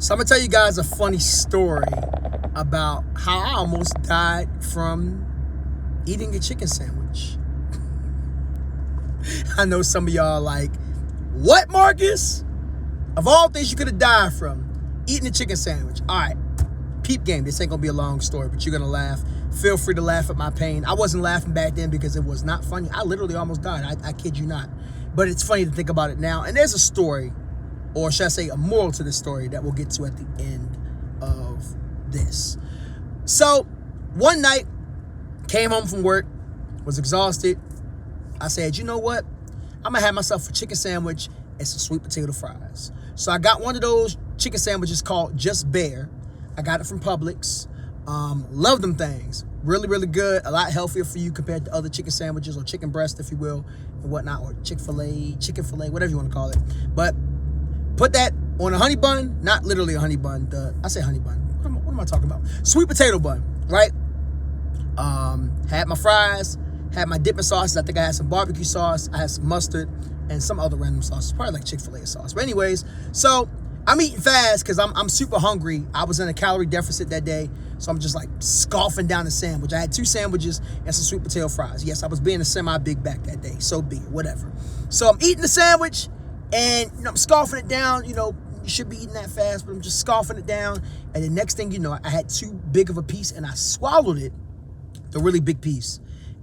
So I'm gonna tell you guys a funny story about how I almost died from eating a chicken sandwich. I know some of y'all are like, what, Marcus? Of all things you could have died from, eating a chicken sandwich. All right, peep game. This ain't gonna be a long story, but you're gonna laugh. Feel free to laugh at my pain. I wasn't laughing back then because it was not funny. I literally almost died. I kid you not. But it's funny to think about it now. And there's a story, or should I say a moral to this story, that we'll get to at the end of this. So one night, came home from work, was exhausted. I said, you know what? I'm gonna have myself a chicken sandwich and some sweet potato fries. So I got one of those chicken sandwiches called Just Bear. I got it from Publix. Love them things. Really, really good. A lot healthier for you compared to other chicken sandwiches, or chicken breast, if you will, and whatnot, or chicken fillet, whatever you want to call it. But put that on a honey bun, not literally a honey bun. I say honey bun. What am I talking about? Sweet potato bun, right? Had my fries, had my dipping sauces. I think I had some barbecue sauce. I had some mustard and some other random sauces, probably like Chick-fil-A sauce. But anyways, so I'm eating fast because I'm super hungry. I was in a calorie deficit that day, so I'm just like scoffing down the sandwich. I had 2 sandwiches and some sweet potato fries. Yes, I was being a semi-big back that day, so be it, whatever. So I'm eating the sandwich, and I'm scoffing it down. You should be eating that fast, but I'm just scoffing it down. And the next thing you know, I had too big of a piece, and I swallowed it, the really big piece.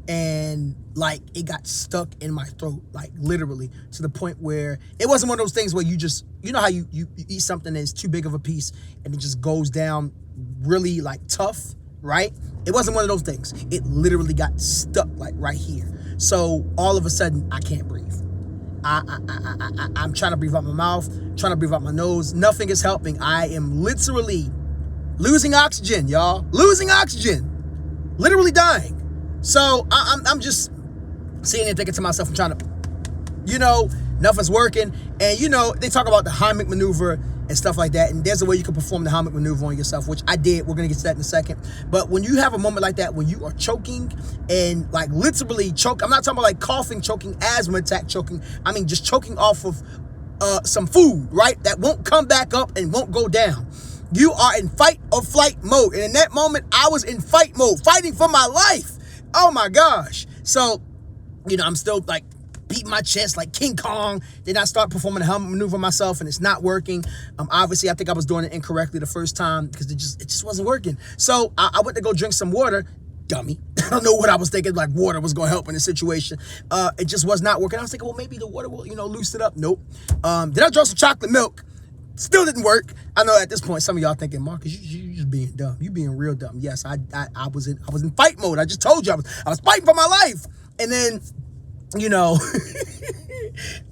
And like it got stuck in my throat, like literally, to the point where it wasn't one of those things where you just, how you eat something that's too big of a piece and it just goes down really like tough, right? It wasn't one of those things. It literally got stuck like right here. So all of a sudden I can't breathe. I'm trying to breathe out my mouth, trying to breathe out my nose. Nothing is helping. I am literally losing oxygen, y'all. Losing oxygen. Literally dying. So I'm just sitting there thinking to myself, I'm trying to, nothing's working. And, they talk about the Heimlich maneuver and stuff like that. And there's a way you can perform the Heimlich maneuver on yourself, which I did. We're going to get to that in a second. But when you have a moment like that, when you are choking and like literally choke, I'm not talking about like coughing, choking, asthma attack choking. I mean, just choking off of some food, right? That won't come back up and won't go down. You are in fight or flight mode. And in that moment, I was in fight mode, fighting for my life. Oh my gosh. So, I'm still like beating my chest like King Kong. Then I start performing the Heimlich maneuver myself, and it's not working. Obviously, I think I was doing it incorrectly the first time because it just wasn't working. So I went to go drink some water. Dummy. I don't know what I was thinking, like water was going to help in this situation. It just was not working. I was thinking, well, maybe the water will, loosen it up. Nope. Then I drank some chocolate milk. Still didn't work. I know at this point some of y'all thinking, Marcus, you just being dumb. You being real dumb. Yes, I was in fight mode. I just told you I was fighting for my life. And then,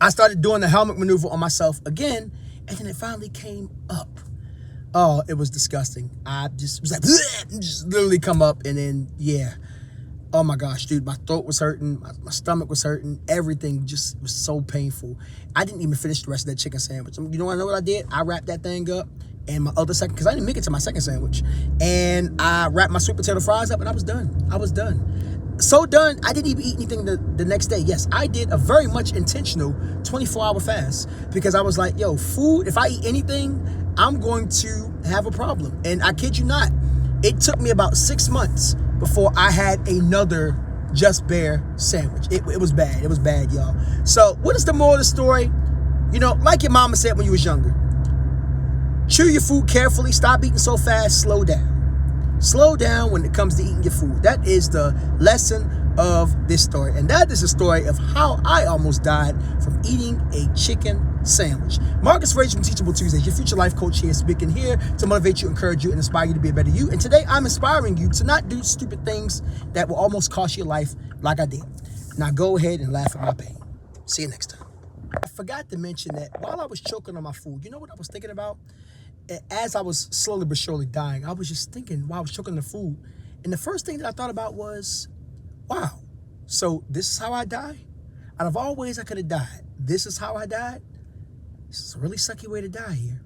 I started doing the Heimlich maneuver on myself again, and then it finally came up. Oh, it was disgusting. I just was like, just literally come up, and then oh my gosh, dude, my throat was hurting, my stomach was hurting, everything just was so painful. I didn't even finish the rest of that chicken sandwich. You know what I did? I wrapped that thing up, and my other second, because I didn't make it to my second sandwich, and I wrapped my sweet potato fries up, and I was done. So done, I didn't even eat anything the next day. Yes, I did a very much intentional 24-hour fast, because I was like, yo, food, if I eat anything, I'm going to have a problem. And I kid you not, it took me about 6 months before I had another Just Bear sandwich. It was bad. It was bad, y'all. So what is the moral of the story? Like your mama said when you was younger, chew your food carefully. Stop eating so fast. Slow down. Slow down when it comes to eating your food. That is the lesson of this story. And that is the story of how I almost died from eating a chicken sandwich. Marcus Frazier from Teachable Tuesdays, your future life coach here, speaking here to motivate you, encourage you, and inspire you to be a better you. And today I'm inspiring you to not do stupid things that will almost cost your life like I did. Now go ahead and laugh at my pain. See you next time. I forgot to mention that while I was choking on my food, you know what I was thinking about? As I was slowly but surely dying, I was just thinking while I was choking on the food. And the first thing that I thought about was, wow, so this is how I die? Out of all ways I could have died, this is how I died? This is a really sucky way to die here.